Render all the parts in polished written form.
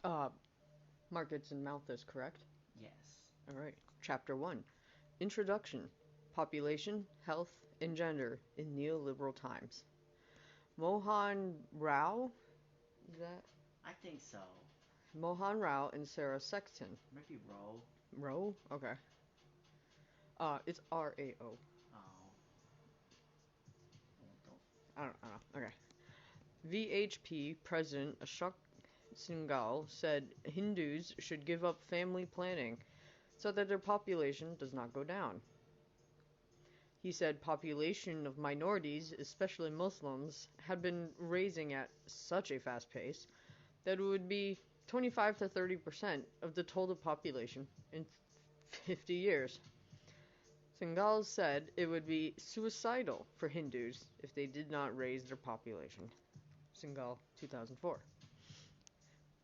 Uh, Markets and Malthus, correct? Yes. All right. Chapter 1. Introduction. Population, Health, and Gender in Neoliberal Times. Mohan Rao, is that? I think so. Mohan Rao and Sarah Sexton. Maybe row. Rao? Okay. It's Rao. Oh. Don't. I don't know. Okay. VHP President Ashok Singhal said Hindus should give up family planning so that their population does not go down. He said population of minorities, especially Muslims, had been raising at such a fast pace that it would be 25 to 30% of the total population in 50 years. Singhal said it would be suicidal for Hindus if they did not raise their population. Singhal, 2004.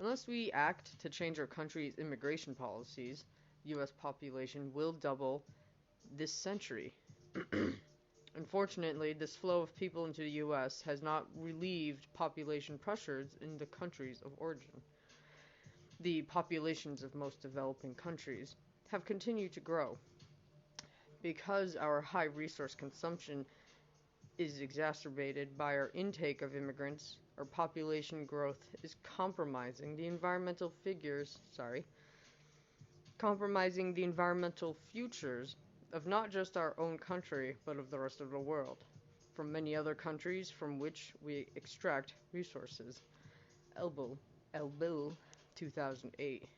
Unless we act to change our country's immigration policies, U.S. population will double this century. Unfortunately, this flow of people into the U.S. has not relieved population pressures in the countries of origin. The populations of most developing countries have continued to grow. Because our high resource consumption is exacerbated by our intake of immigrants, our population growth is compromising the environmental futures of not just our own country, but of the rest of the world, from many other countries from which we extract resources. Elbil, 2008.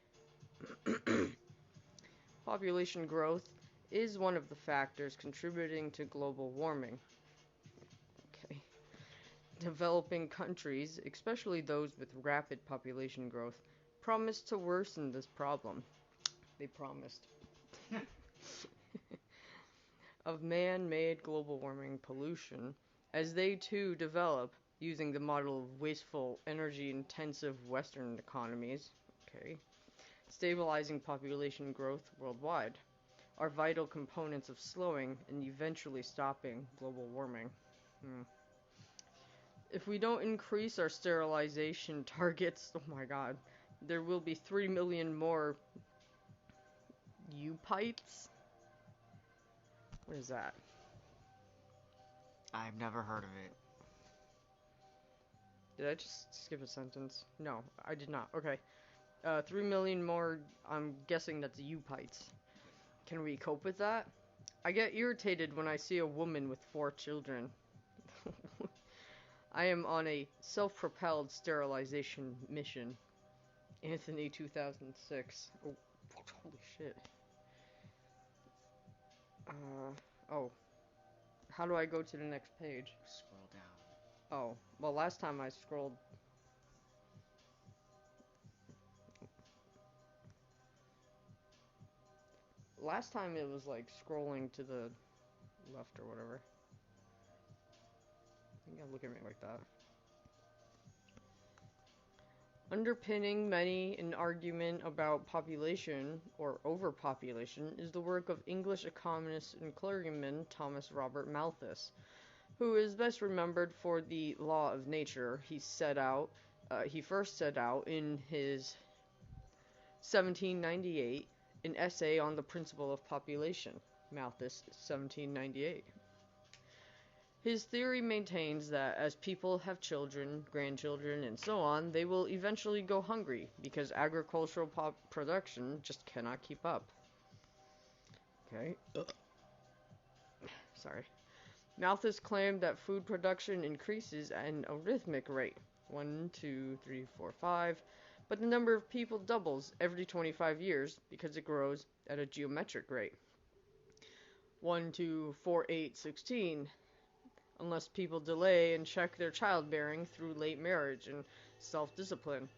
Population growth is one of the factors contributing to global warming. Okay. Developing countries, especially those with rapid population growth, promise to worsen this problem. They promised. Of man-made global warming pollution, as they too develop using the model of wasteful, energy-intensive Western economies, okay, stabilizing population growth worldwide, are vital components of slowing and eventually stopping global warming. If we don't increase our sterilization targets, oh my god, there will be 3 million more U-pipes? What is that? I've never heard of it. Did I just skip a sentence? No, I did not. Okay. 3 million more, I'm guessing that's U-pites. Can we cope with that? I get irritated when I see a woman with 4 children. I am on a self-propelled sterilization mission. Anthony, 2006. Oh, holy shit. Oh. How do I go to the next page? Scroll down. Oh, well, last time I scrolled. Last time it was like scrolling to the left or whatever. You gotta look at me like that. Underpinning many an argument about population or overpopulation is the work of English economist and clergyman Thomas Robert Malthus, who is best remembered for the law of nature he first set out in his 1798 an essay on the principle of population. Malthus, 1798. His theory maintains that as people have children, grandchildren, and so on, they will eventually go hungry because agricultural production just cannot keep up. Okay. Sorry. Malthus claimed that food production increases at an arithmetic rate 1, 2, 3, 4, 5, but the number of people doubles every 25 years because it grows at a geometric rate 1, 2, 4, 8, 16. Unless people delay and check their childbearing through late marriage and self-discipline,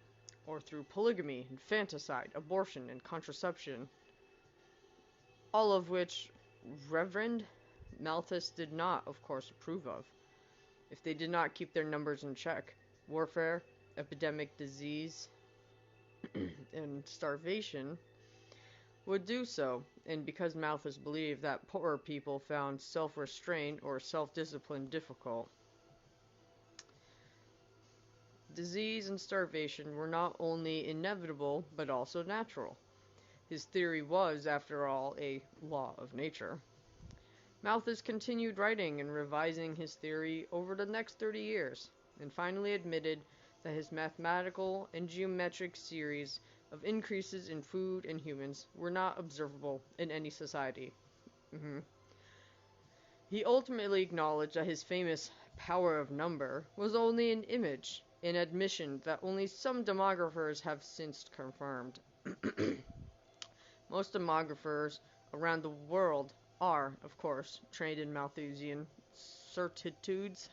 or through polygamy, infanticide, abortion, and contraception. All of which Reverend Malthus did not, of course, approve of. If they did not keep their numbers in check, warfare, epidemic disease, and starvation would do so, and because Malthus believed that poorer people found self-restraint or self-discipline difficult, Disease and starvation were not only inevitable, but also natural. His theory was, after all, a law of nature. Malthus continued writing and revising his theory over the next 30 years, and finally admitted that his mathematical and geometric series of increases in food and humans were not observable in any society. He ultimately acknowledged that his famous power of number was only an image, an admission that only some demographers have since confirmed. Most demographers around the world are, of course, trained in Malthusian certitudes.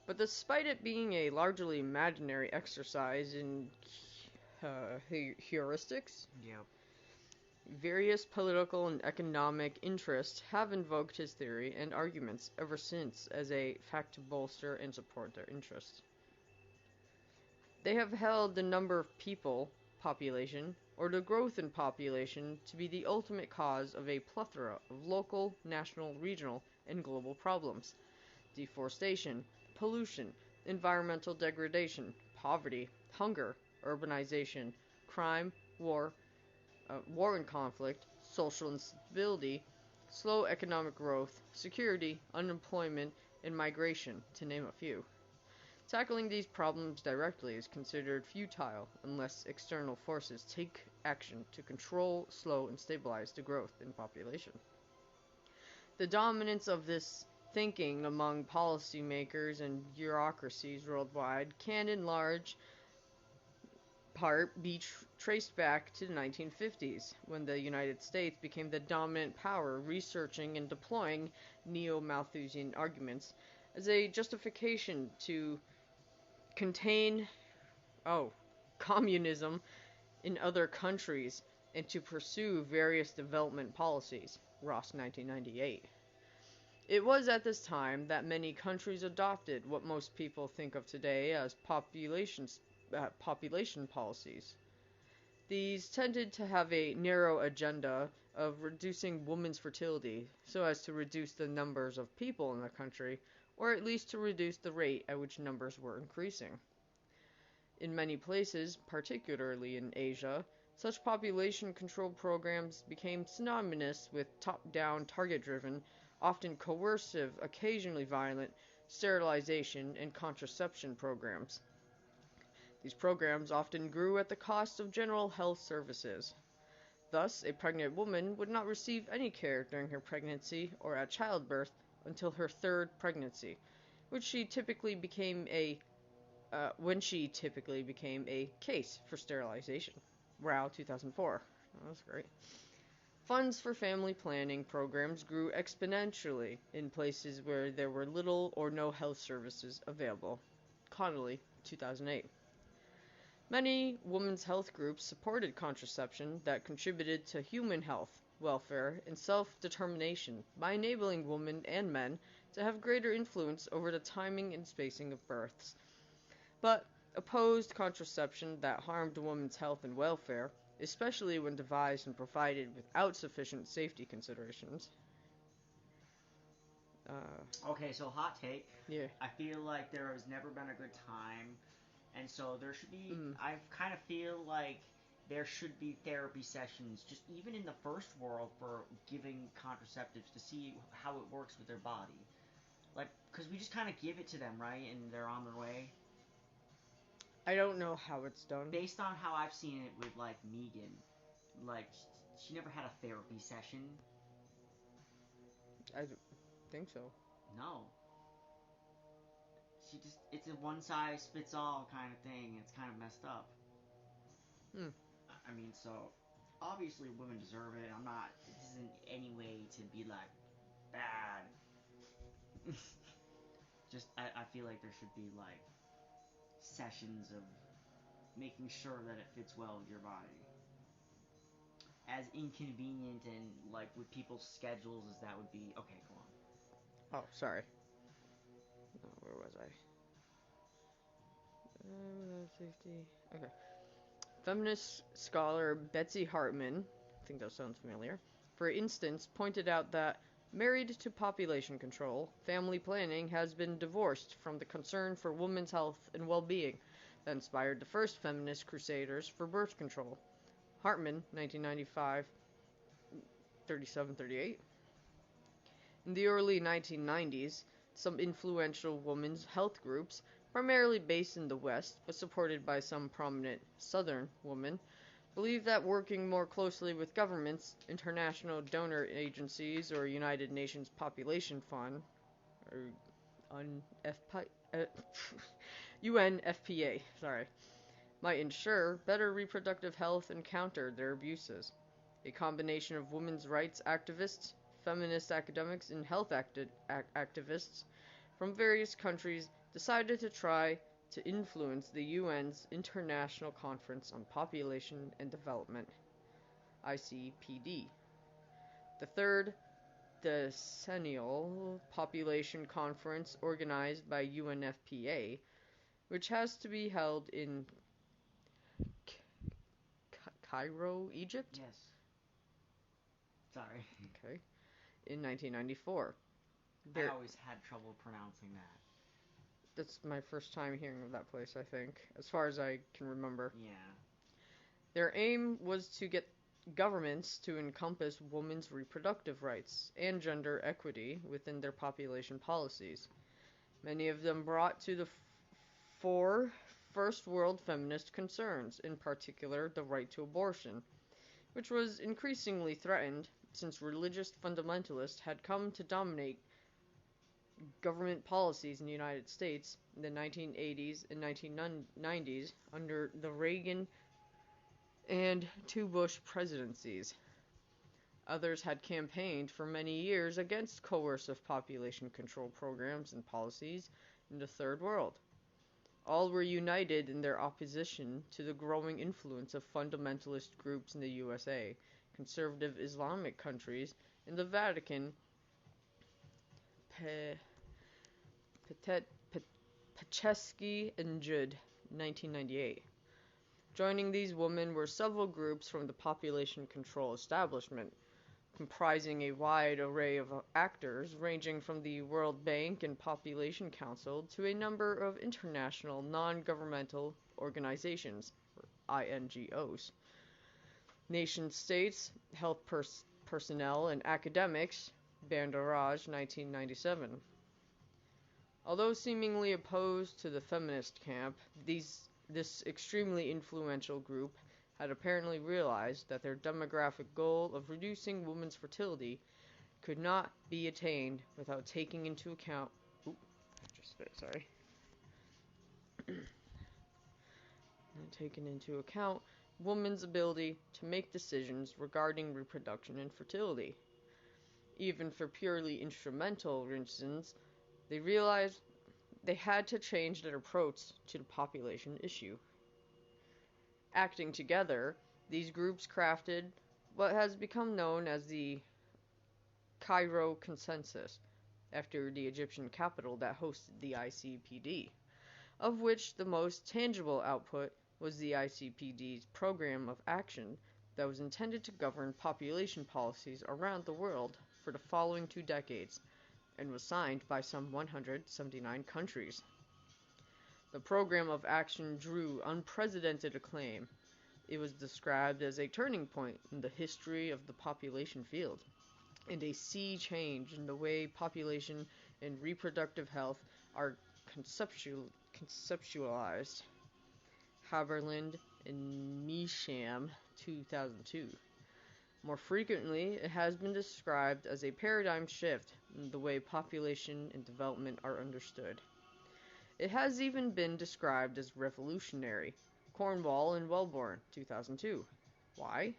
But despite it being a largely imaginary exercise in heuristics, Yep. various political and economic interests have invoked his theory and arguments ever since as a fact to bolster and support their interests. They have held the number of people, population, or the growth in population to be the ultimate cause of a plethora of local, national, regional, and global problems. Deforestation, pollution, environmental degradation, poverty, hunger, urbanization, crime, war and conflict, social instability, slow economic growth, security, unemployment, and migration, to name a few. Tackling these problems directly is considered futile unless external forces take action to control, slow, and stabilize the growth in population. The dominance of this thinking among policymakers and bureaucracies worldwide can, in large part, be traced back to the 1950s, when the United States became the dominant power researching and deploying neo-Malthusian arguments as a justification to contain communism in other countries and to pursue various development policies. Ross, 1998. It was at this time that many countries adopted what most people think of today as population policies. These tended to have a narrow agenda of reducing women's fertility so as to reduce the numbers of people in the country, or at least to reduce the rate at which numbers were increasing. In many places, particularly in Asia, such population control programs became synonymous with top-down, target-driven, often coercive, occasionally violent, sterilization and contraception programs. These programs often grew at the cost of general health services. Thus, a pregnant woman would not receive any care during her pregnancy or at childbirth until her third pregnancy, when she typically became a case for sterilization. Rao, 2004. Oh, that's great. Funds for family planning programs grew exponentially in places where there were little or no health services available. Connolly, 2008. Many women's health groups supported contraception that contributed to human health, welfare, and self-determination by enabling women and men to have greater influence over the timing and spacing of births, but opposed contraception that harmed a woman's health and welfare, especially when devised and provided without sufficient safety considerations. Okay, so hot take. Yeah. I feel like there has never been a good time, and so there should be. I kind of feel like there should be therapy sessions, just even in the first world, for giving contraceptives to see how it works with their body. Like, because we just kind of give it to them, right, and they're on their way. I don't know how it's done. Based on how I've seen it with, like, Megan, like, she never had a therapy session. I think so. No. It's a one-size-fits-all kind of thing. It's kind of messed up. I mean, so, obviously women deserve it. This isn't any way to be, like, bad. I feel like there should be, like, sessions of making sure that it fits well with your body. As inconvenient and, like, with people's schedules as that would be. Okay, go on. Oh, sorry. Where was I? Safety. Okay. Feminist scholar Betsy Hartman, I think that sounds familiar, for instance, pointed out that Married to population control, family planning has been divorced from the concern for women's health and well-being that inspired the first feminist crusaders for birth control. Hartman, 1995, 37-38. In the early 1990s, some influential women's health groups, primarily based in the West but supported by some prominent Southern women, believed that working more closely with governments, international donor agencies, or United Nations Population Fund, or UNFPA, might ensure better reproductive health and counter their abuses. A combination of women's rights activists, feminist academics, and health activists from various countries decided to try to influence the UN's International Conference on Population and Development, ICPD, the third decennial population conference organized by UNFPA, which has to be held in Cairo, Egypt? Yes. Sorry. Okay. In 1994. I always had trouble pronouncing that. That's my first time hearing of that place, I think, as far as I can remember. Yeah. Their aim was to get governments to encompass women's reproductive rights and gender equity within their population policies. Many of them brought to the fore first world feminist concerns, in particular the right to abortion, which was increasingly threatened since religious fundamentalists had come to dominate government policies in the United States in the 1980s and 1990s under the Reagan and two Bush presidencies. Others had campaigned for many years against coercive population control programs and policies in the Third World. All were united in their opposition to the growing influence of fundamentalist groups in the USA, conservative Islamic countries, and the Vatican, Paczewski and Judd, 1998. Joining these women were several groups from the population control establishment, comprising a wide array of actors ranging from the World Bank and Population Council to a number of international non-governmental organizations, or INGOs, nation-states, health personnel, and academics, Bandaraj, 1997. Although seemingly opposed to the feminist camp, this extremely influential group had apparently realized that their demographic goal of reducing women's fertility could not be attained without taking into account women's ability to make decisions regarding reproduction and fertility. Even for purely instrumental reasons, they realized they had to change their approach to the population issue. Acting together, these groups crafted what has become known as the Cairo Consensus, after the Egyptian capital that hosted the ICPD, of which the most tangible output was the ICPD's program of action that was intended to govern population policies around the world for the following 2 decades, and was signed by some 179 countries. The program of action drew unprecedented acclaim. It was described as a turning point in the history of the population field, and a sea change in the way population and reproductive health are conceptualized. Haberland and Measham, 2002. More frequently, it has been described as a paradigm shift in the way population and development are understood. It has even been described as revolutionary. Cornwall and Wellborn, 2002. Why?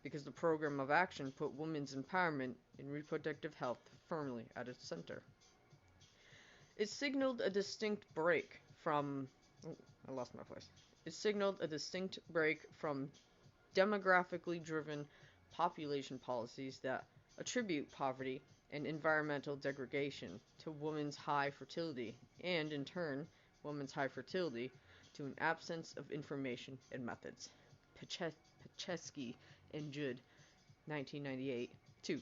Because the program of action put women's empowerment and reproductive health firmly at its center. It signaled a distinct break from demographically driven population policies that attribute poverty and environmental degradation to women's high fertility, and in turn, women's high fertility to an absence of information and methods. Paczewski and Judd, 1998. 2.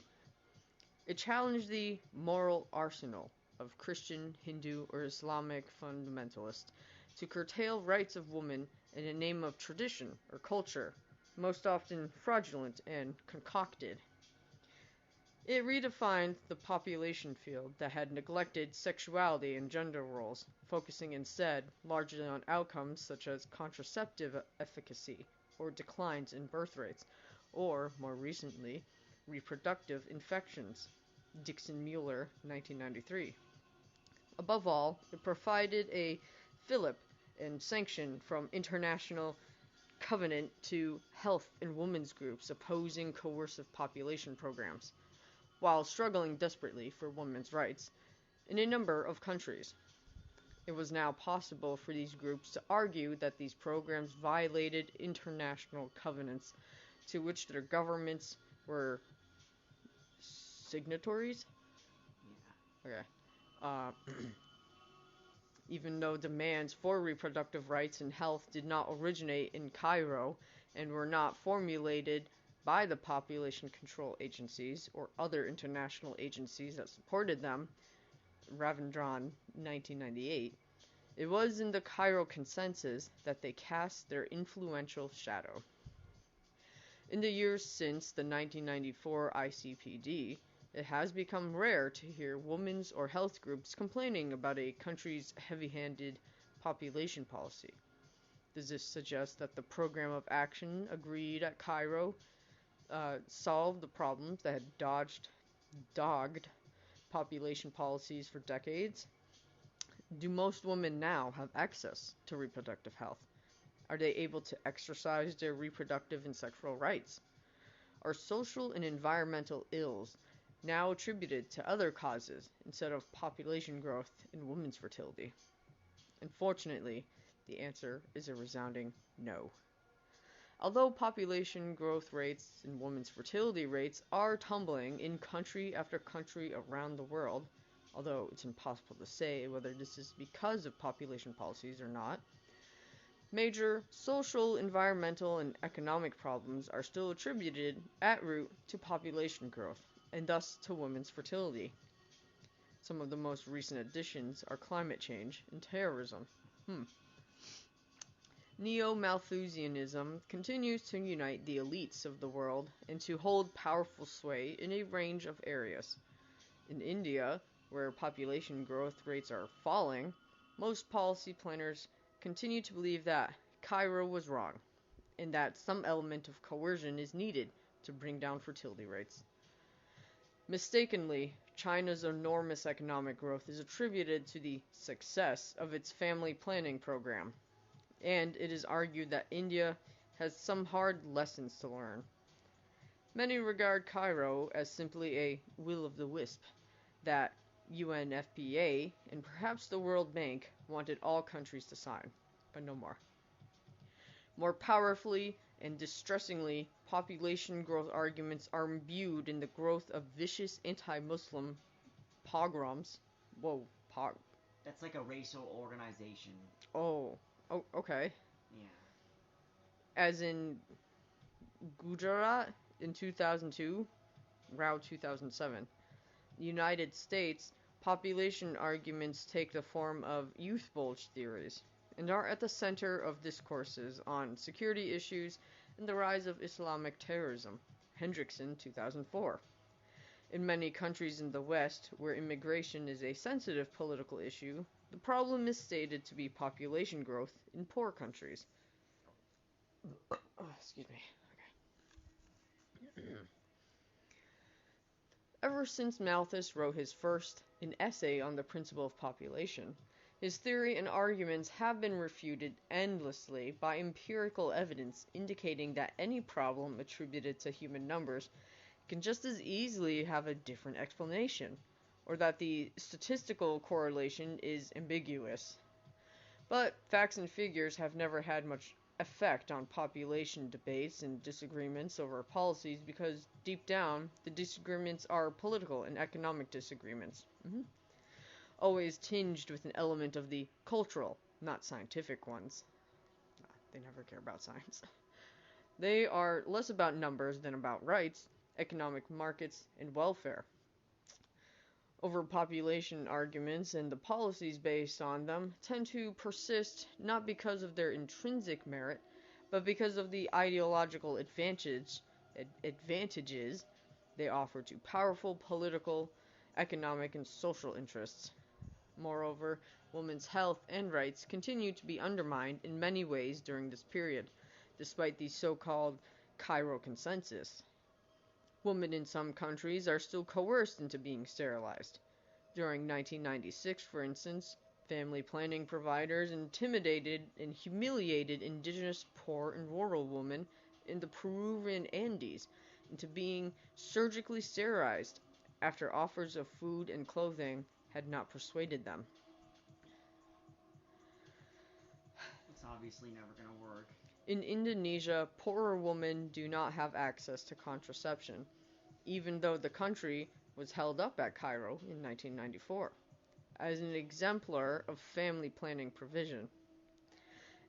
It challenged the moral arsenal of Christian, Hindu, or Islamic fundamentalists to curtail rights of women in the name of tradition or culture, most often fraudulent and concocted. It redefined the population field that had neglected sexuality and gender roles, focusing instead largely on outcomes such as contraceptive efficacy or declines in birth rates, or, more recently, reproductive infections. Dixon Mueller, 1993. Above all, it provided a fillip and sanction from international covenant to health and women's groups opposing coercive population programs, while struggling desperately for women's rights in a number of countries. It was now possible for these groups to argue that these programs violated international covenants to which their governments were signatories. Okay. Uh, Even though demands for reproductive rights and health did not originate in Cairo and were not formulated by the population control agencies or other international agencies that supported them, Ravindran, 1998, it was in the Cairo Consensus that they cast their influential shadow. In the years since the 1994 ICPD, it has become rare to hear women's or health groups complaining about a country's heavy-handed population policy. Does this suggest that the program of action agreed at Cairo solved the problems that had dogged population policies for decades? Do most women now have access to reproductive health? Are they able to exercise their reproductive and sexual rights? Are social and environmental ills now attributed to other causes instead of population growth and women's fertility? Unfortunately, the answer is a resounding no. Although population growth rates and women's fertility rates are tumbling in country after country around the world, although it's impossible to say whether this is because of population policies or not, major social, environmental, and economic problems are still attributed at root to population growth, and thus to women's fertility. Some of the most recent additions are climate change and terrorism. Neo-Malthusianism continues to unite the elites of the world and to hold powerful sway in a range of areas. In India, where population growth rates are falling, most policy planners continue to believe that Cairo was wrong, and that some element of coercion is needed to bring down fertility rates. Mistakenly, China's enormous economic growth is attributed to the success of its family planning program, and it is argued that India has some hard lessons to learn. Many regard Cairo as simply a will of the wisp that UNFPA and perhaps the World Bank wanted all countries to sign, but no more. More powerfully and distressingly, population growth arguments are imbued in the growth of vicious anti-Muslim pogroms. That's like a racial organization. Oh, okay. Yeah. As in Gujarat in 2002, Rao 2007. The United States, population arguments take the form of youth bulge theories and are at the center of discourses on security issues and the rise of Islamic terrorism. Hendrickson, 2004. In many countries in the West, where immigration is a sensitive political issue, the problem is stated to be population growth in poor countries. Excuse me. Okay. Ever since Malthus wrote his first, an essay on the principle of population, his theory and arguments have been refuted endlessly by empirical evidence indicating that any problem attributed to human numbers can just as easily have a different explanation, or that the statistical correlation is ambiguous. But facts and figures have never had much effect on population debates and disagreements over policies because, deep down, the disagreements are political and economic disagreements. Always tinged with an element of the cultural, not scientific ones. They never care about science. They are less about numbers than about rights, economic markets, and welfare. Overpopulation arguments and the policies based on them tend to persist not because of their intrinsic merit, but because of the ideological advantages they offer to powerful political, economic, and social interests. Moreover, women's health and rights continue to be undermined in many ways during this period, despite the so-called Cairo Consensus. Women in some countries are still coerced into being sterilized. During 1996, for instance, family planning providers intimidated and humiliated indigenous poor and rural women in the Peruvian Andes into being surgically sterilized after offers of food and clothing had not persuaded them. It's obviously never going to work. In Indonesia, poorer women do not have access to contraception, even though the country was held up at Cairo in 1994 as an exemplar of family planning provision.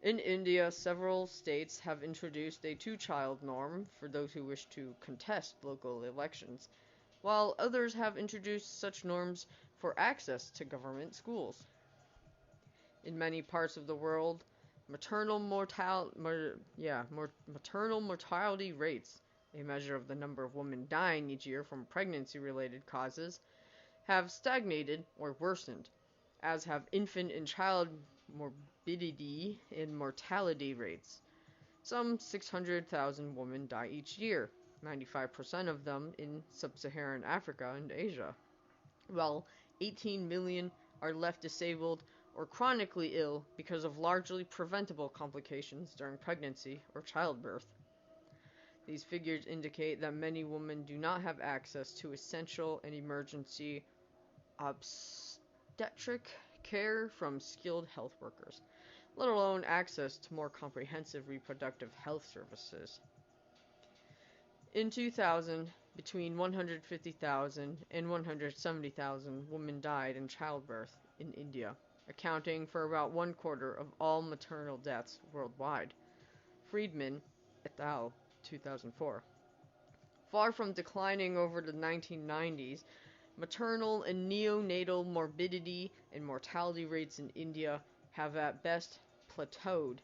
In India, several states have introduced a two-child norm for those who wish to contest local elections, while others have introduced such norms for access to government schools. In many parts of the world, maternal mortality rates, a measure of the number of women dying each year from pregnancy-related causes, have stagnated or worsened, as have infant and child morbidity and mortality rates. Some 600,000 women die each year, 95% of them in sub-Saharan Africa and Asia, while 18 million are left disabled or chronically ill because of largely preventable complications during pregnancy or childbirth. These figures indicate that many women do not have access to essential and emergency obstetric care from skilled health workers, let alone access to more comprehensive reproductive health services. In 2000, between 150,000 and 170,000 women died in childbirth in India, accounting for about 1/4 of all maternal deaths worldwide. Friedman et al., 2004. Far from declining over the 1990s, maternal and neonatal morbidity and mortality rates in India have at best plateaued.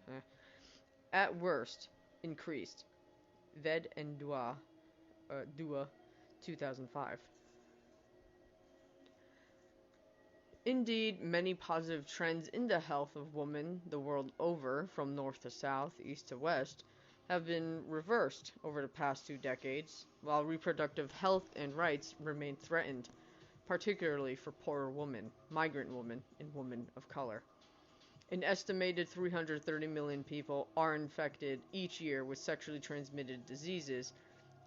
Yeah. At worst, increased. Ved and Dua, 2005. Indeed, many positive trends in the health of women the world over, from north to south, east to west, have been reversed over the past 2 decades, while reproductive health and rights remain threatened, particularly for poorer women, migrant women, and women of color. An estimated 330 million people are infected each year with sexually transmitted diseases,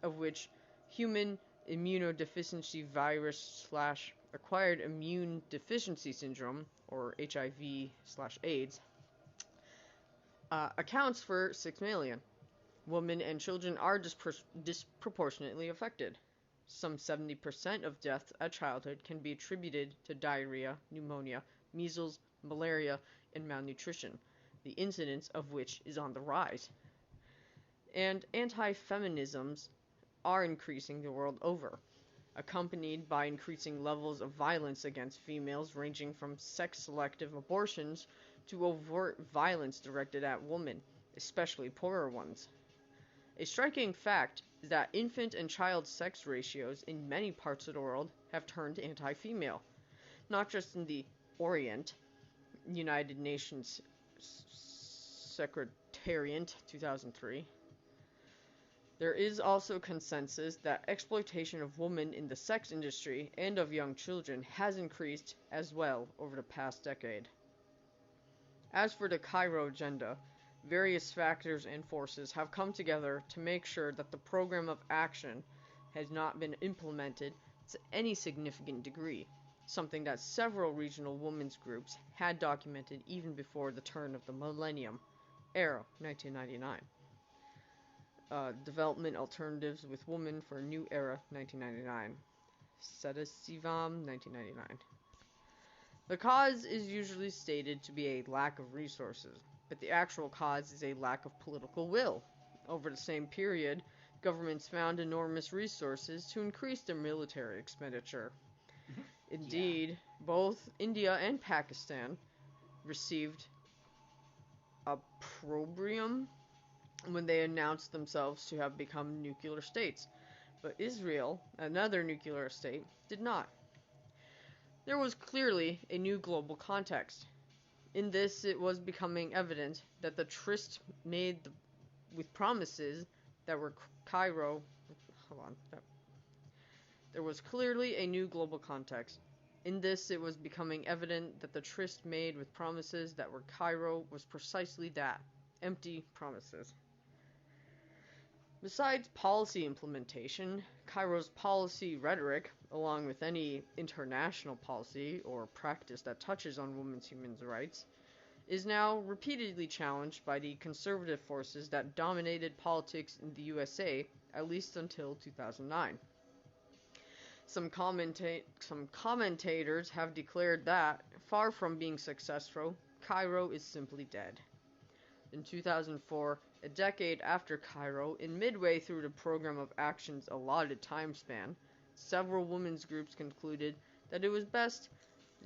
of which human immunodeficiency virus/acquired immune deficiency syndrome, or HIV/AIDS, accounts for 6 million. Women and children are disproportionately affected. Some 70% of deaths at childhood can be attributed to diarrhea, pneumonia, measles, malaria, and malnutrition, the incidence of which is on the rise. And anti-feminisms are increasing the world over, accompanied by increasing levels of violence against females ranging from sex-selective abortions to overt violence directed at women, especially poorer ones. A striking fact is that infant and child sex ratios in many parts of the world have turned anti-female, not just in the Orient, United Nations Secretariat, 2003. There is also consensus that exploitation of women in the sex industry and of young children has increased as well over the past decade. As for the Cairo agenda, various factors and forces have come together to make sure that the program of action has not been implemented to any significant degree, something that several regional women's groups had documented even before the turn of the millennium, era 1999. Development Alternatives with Women for a New Era, 1999. Sedasivam, 1999. The cause is usually stated to be a lack of resources, but the actual cause is a lack of political will. Over the same period, governments found enormous resources to increase their military expenditure. Indeed, both India and Pakistan received opprobrium when they announced themselves to have become nuclear states, but Israel, another nuclear state, did not. There was clearly a new global context. In this, it was becoming evident that the tryst made with promises that were Cairo. Hold on. There was clearly a new global context. In this, it was becoming evident that the tryst made with promises that were Cairo was precisely that, empty promises. Besides policy implementation, Cairo's policy rhetoric, along with any international policy or practice that touches on women's human rights, is now repeatedly challenged by the conservative forces that dominated politics in the USA, at least until 2009. Some commentators have declared that, far from being successful, Cairo is simply dead. In 2004, a decade after Cairo, and midway through the program of action's allotted time span, several women's groups concluded that it was best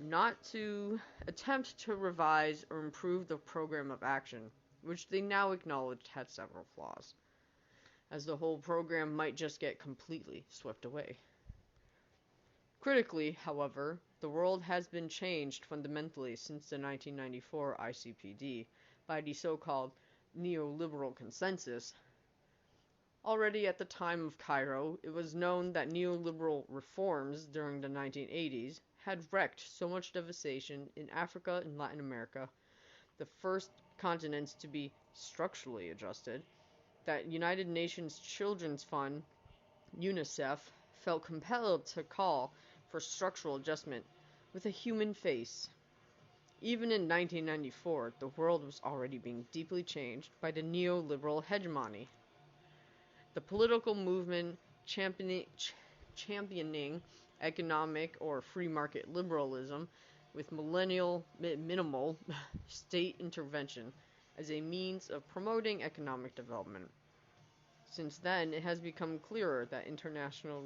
not to attempt to revise or improve the program of action, which they now acknowledged had several flaws, as the whole program might just get completely swept away. Critically, however, the world has been changed fundamentally since the 1994 ICPD by the so-called neoliberal consensus. Already at the time of Cairo, it was known that neoliberal reforms during the 1980s had wreaked so much devastation in Africa and Latin America, the first continents to be structurally adjusted, that United Nations Children's Fund, UNICEF, felt compelled to call for structural adjustment with a human face. Even in 1994, the world was already being deeply changed by the neoliberal hegemony. The political movement championing economic or free market liberalism with minimal state intervention as a means of promoting economic development. Since then, it has become clearer that international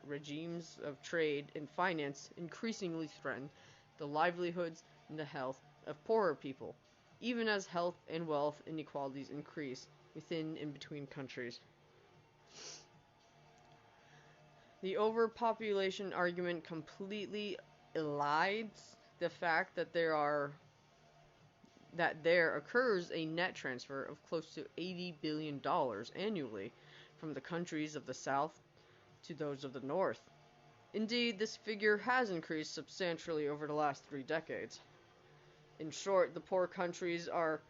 regimes of trade and finance increasingly threaten the livelihoods and the health of poorer people, even as health and wealth inequalities increase within and between countries. The overpopulation argument completely elides the fact that there occurs a net transfer of close to $80 billion annually from the countries of the South to those of the North. Indeed, this figure has increased substantially over the last 3 decades. In short, the poor countries are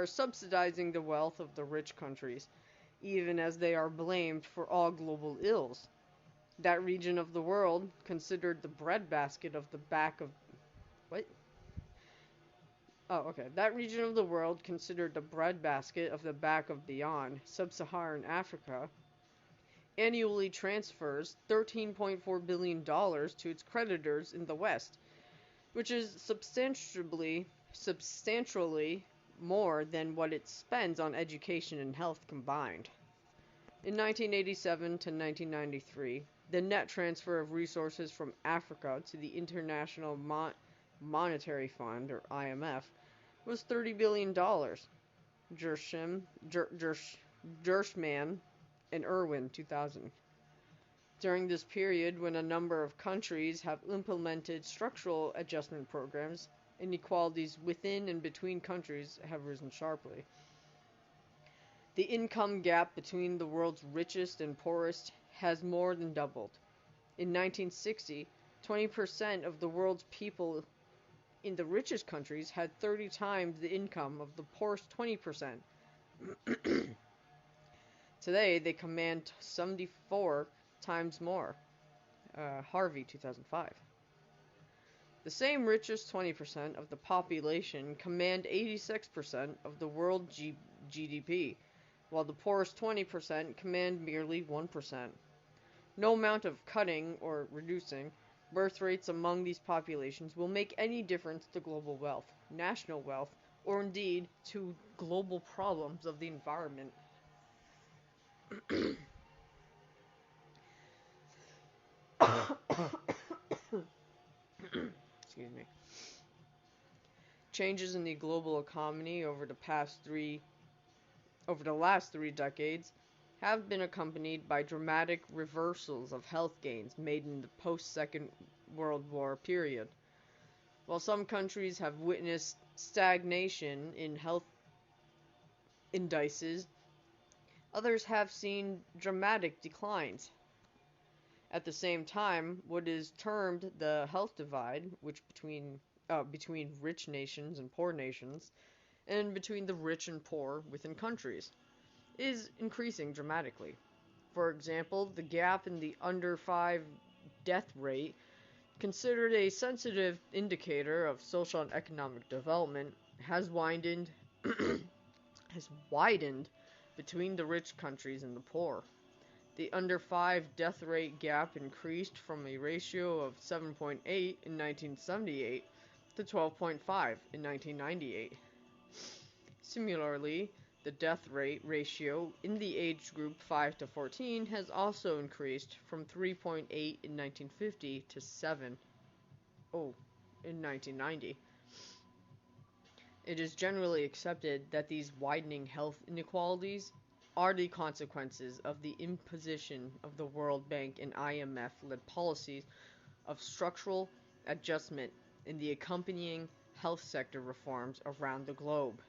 subsidizing the wealth of the rich countries, even as they are blamed for all global ills. That region of the world, considered the breadbasket of the back of... What? Oh, okay. That region of the world, considered the breadbasket of the back of beyond sub-Saharan Africa, annually transfers $13.4 billion to its creditors in the West, which is substantially more than what it spends on education and health combined. In 1987 to 1993, the net transfer of resources from Africa to the International Monetary Fund, or IMF, was $30 billion. Gershman and Irwin, 2000. During this period, when a number of countries have implemented structural adjustment programs, inequalities within and between countries have risen sharply. The income gap between the world's richest and poorest has more than doubled. In 1960, 20% of the world's people in the richest countries had 30 times the income of the poorest 20%. Today, they command 74 times more. Harvey, 2005. The same richest 20% of the population command 86% of the world GDP, while the poorest 20% command merely 1%. No amount of cutting or reducing birth rates among these populations will make any difference to global wealth, national wealth, or indeed to global problems of the environment. Excuse me. Changes in the global economy over the last 3 decades have been accompanied by dramatic reversals of health gains made in the post-Second World War period. While some countries have witnessed stagnation in health indices, others have seen dramatic declines. At the same time, what is termed the health divide, which between rich nations and poor nations, and between the rich and poor within countries, is increasing dramatically. For example, the gap in the under 5 death rate, considered a sensitive indicator of social and economic development, has widened has widened between the rich countries and the poor. The under 5 death rate gap increased from a ratio of 7.8 in 1978 to 12.5 in 1998. Similarly, the death rate ratio in the age group 5 to 14 has also increased from 3.8 in 1950 to 7 in 1990. It is generally accepted that these widening health inequalities are the consequences of the imposition of the World Bank and IMF-led policies of structural adjustment and the accompanying health sector reforms around the globe.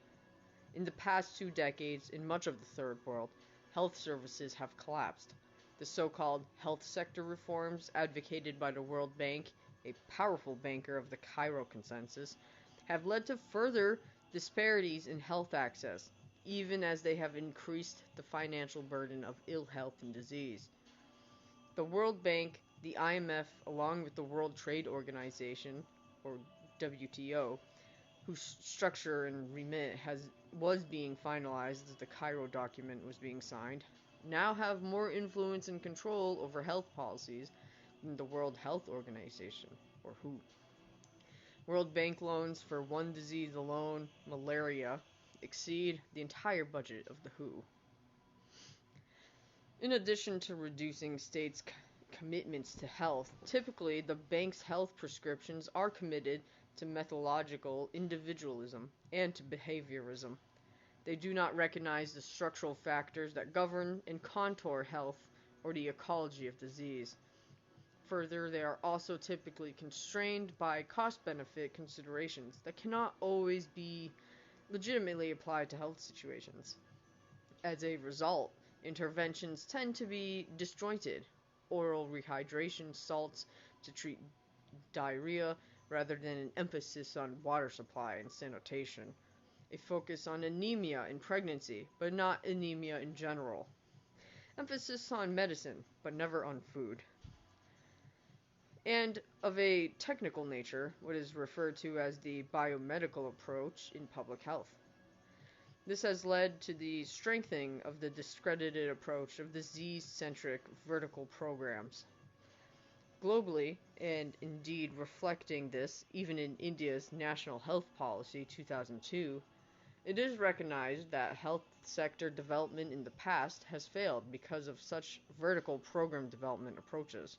In the past 2 decades, in much of the Third World, health services have collapsed. The so-called health sector reforms advocated by the World Bank, a powerful banker of the Cairo Consensus, have led to further disparities in health access, even as they have increased the financial burden of ill health and disease. The World Bank, the IMF, along with the World Trade Organization, or WTO, whose structure and remit was being finalized as the Cairo document was being signed, now have more influence and control over health policies than the World Health Organization, or WHO. World Bank loans for one disease alone, malaria, exceed the entire budget of the WHO. In addition to reducing states' commitments to health, typically the bank's health prescriptions are committed to methodological individualism and to behaviorism. They do not recognize the structural factors that govern and contour health or the ecology of disease. Further, they are also typically constrained by cost-benefit considerations that cannot always be legitimately applied to health situations. As a result, interventions tend to be disjointed. Oral rehydration salts to treat diarrhea rather than an emphasis on water supply and sanitation. A focus on anemia in pregnancy, but not anemia in general. Emphasis on medicine, but never on food. And of a technical nature, what is referred to as the biomedical approach in public health. This has led to the strengthening of the discredited approach of disease-centric vertical programs. Globally, and indeed reflecting this even in India's National Health Policy 2002, it is recognized that health sector development in the past has failed because of such vertical program development approaches.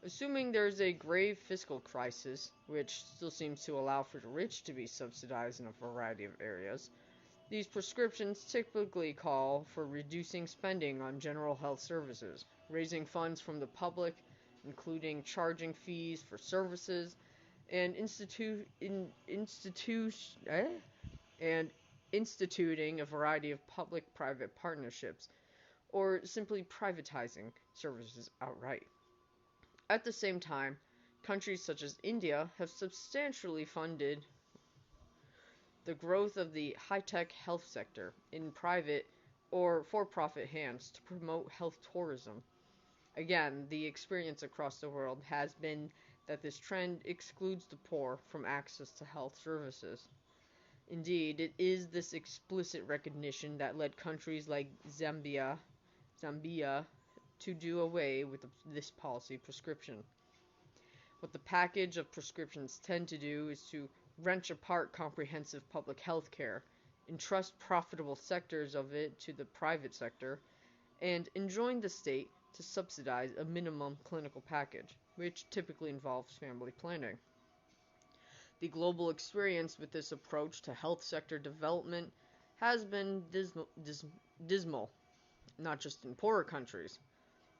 Assuming there is a grave fiscal crisis, which still seems to allow for the rich to be subsidized in a variety of areas, these prescriptions typically call for reducing spending on general health services, raising funds from the public, including charging fees for services, and instituting a variety of public-private partnerships, or simply privatizing services outright. At the same time, countries such as India have substantially funded the growth of the high-tech health sector in private or for-profit hands to promote health tourism. Again, the experience across the world has been that this trend excludes the poor from access to health services. Indeed, it is this explicit recognition that led countries like Zambia to do away with this policy prescription. What the package of prescriptions tend to do is to wrench apart comprehensive public health care, entrust profitable sectors of it to the private sector, and enjoin the state to subsidize a minimum clinical package, which typically involves family planning. The global experience with this approach to health sector development has been dismal, not just in poorer countries.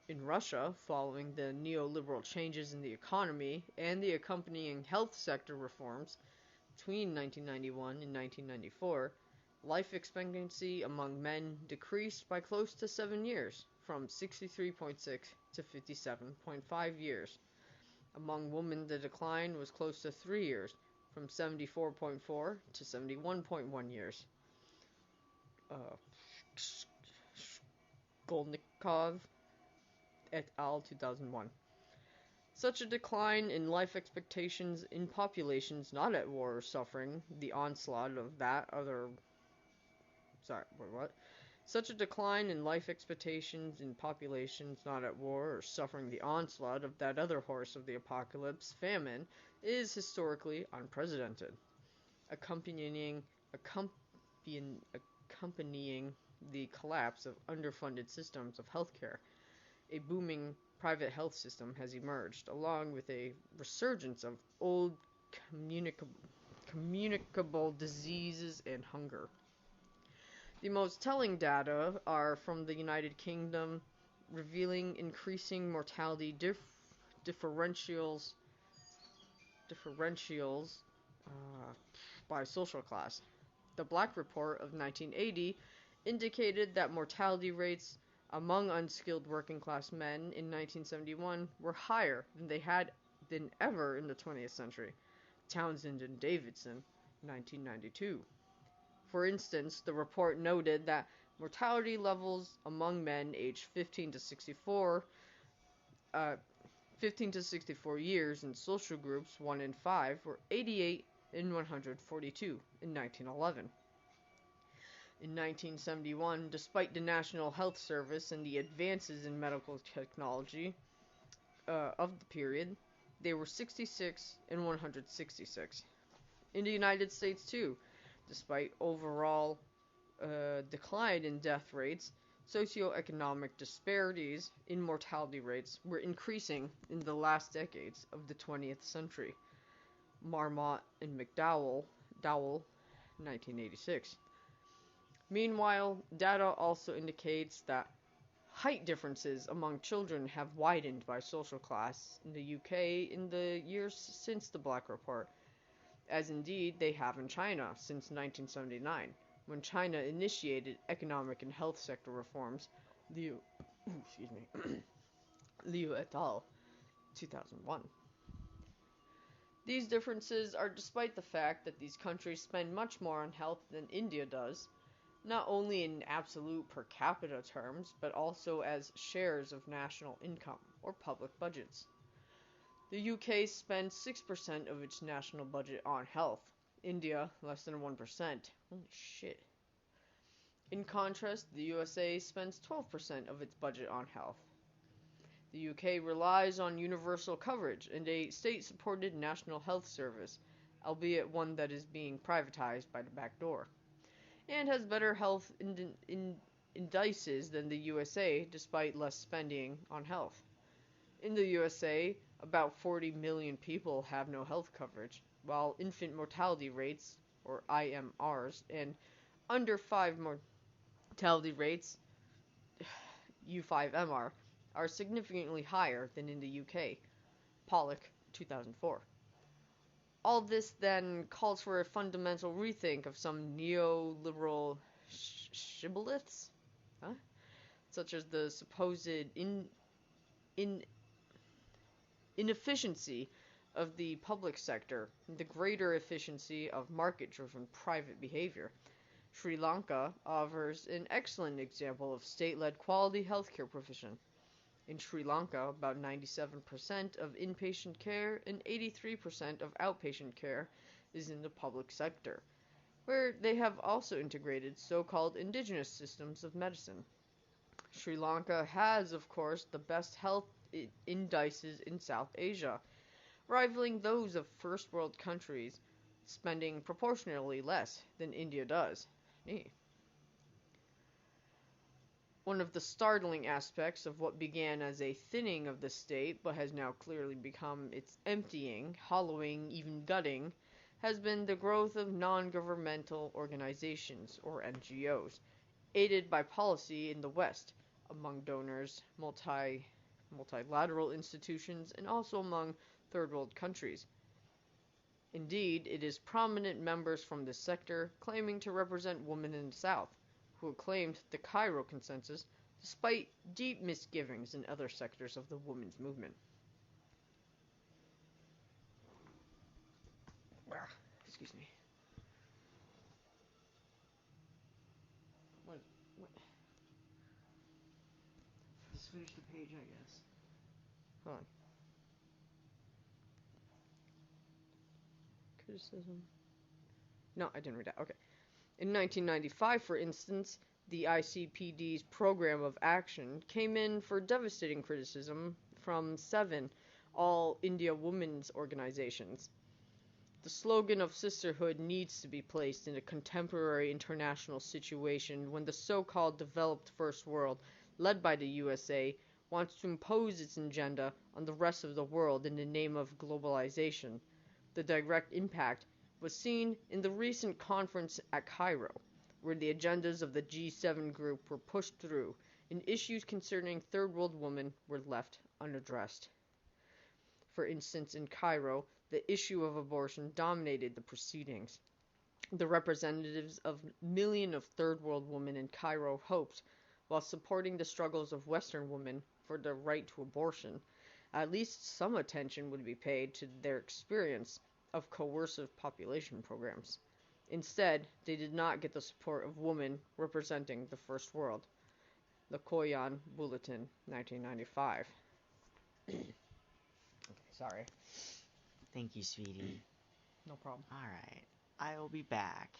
In Russia, following the neoliberal changes in the economy and the accompanying health sector reforms between 1991 and 1994, life expectancy among men decreased by close to 7 years, from 63.6 to 57.5 years. Among women, the decline was close to 3 years, from 74.4 to 71.1 years. Golnikov et al. 2001. Such a decline in life expectations in populations not at war or suffering the onslaught of that other... Such a decline in life expectations in populations not at war or suffering the onslaught of that other horse of the apocalypse, famine, is historically unprecedented. Accompanying the collapse of underfunded systems of healthcare, a booming private health system has emerged, along with a resurgence of old communicable diseases and hunger. The most telling data are from the United Kingdom, revealing increasing mortality differentials by social class. The Black Report of 1980 indicated that mortality rates among unskilled working class men in 1971 were higher than they had been ever in the 20th century. Townsend and Davidson, 1992. For instance, the report noted that mortality levels among men aged 15 to 64 years in social groups 1 and 5 were 88 and 142 in 1911. In 1971, despite the National Health Service and the advances in medical technology of the period, they were 66 and 166. In the United States, too, despite overall decline in death rates, socioeconomic disparities in mortality rates were increasing in the last decades of the 20th century. Marmot and McDowell, 1986. Meanwhile, data also indicates that height differences among children have widened by social class in the UK in the years since the Black Report, as indeed they have in China since 1979, when China initiated economic and health sector reforms. Liu et al. 2001. These differences are despite the fact that these countries spend much more on health than India does, not only in absolute per capita terms, but also as shares of national income or public budgets. The UK spends 6% of its national budget on health. India, less than 1%. Holy shit. In contrast, the USA spends 12% of its budget on health. The UK relies on universal coverage and a state-supported national health service, albeit one that is being privatized by the back door, and has better health indices than the USA, despite less spending on health. In the USA, about 40 million people have no health coverage, while infant mortality rates, or IMRs, and under 5 mortality rates, U5MR, are significantly higher than in the UK. Pollock, 2004. All this then calls for a fundamental rethink of some neoliberal shibboleths, such as the supposed inefficiency of the public sector, and the greater efficiency of market-driven private behavior. Sri Lanka offers an excellent example of state-led quality healthcare provision. In Sri Lanka, about 97% of inpatient care and 83% of outpatient care is in the public sector, where they have also integrated so-called indigenous systems of medicine. Sri Lanka has, of course, the best health indices in South Asia, rivaling those of first world countries, spending proportionally less than India does. One of the startling aspects of what began as a thinning of the state but has now clearly become its emptying, hollowing, even gutting, has been the growth of non-governmental organizations, or NGOs, aided by policy in the West, among donors, multilateral institutions, and also among third world countries. Indeed, it is prominent members from this sector claiming to represent women in the South, who acclaimed the Cairo Consensus despite deep misgivings in other sectors of the women's movement. Excuse me. What? Just finish the page, I guess. Hold on. Criticism. No, I didn't read that. Okay. In 1995, for instance, the ICPD's program of action came in for devastating criticism from 7 All India Women's Organizations. The slogan of sisterhood needs to be placed in a contemporary international situation when the so-called developed first world, led by the USA, wants to impose its agenda on the rest of the world in the name of globalization. The direct impact was seen in the recent conference at Cairo, where the agendas of the G7 group were pushed through, and issues concerning third world women were left unaddressed. For instance, in Cairo, the issue of abortion dominated the proceedings. The representatives of millions of third world women in Cairo hoped, while supporting the struggles of Western women for the right to abortion, at least some attention would be paid to their experience of coercive population programs. Instead, they did not get the support of women representing the first world. The Koyan Bulletin, 1995. Okay, sorry. Thank you, sweetie. No problem. Alright. I will be back.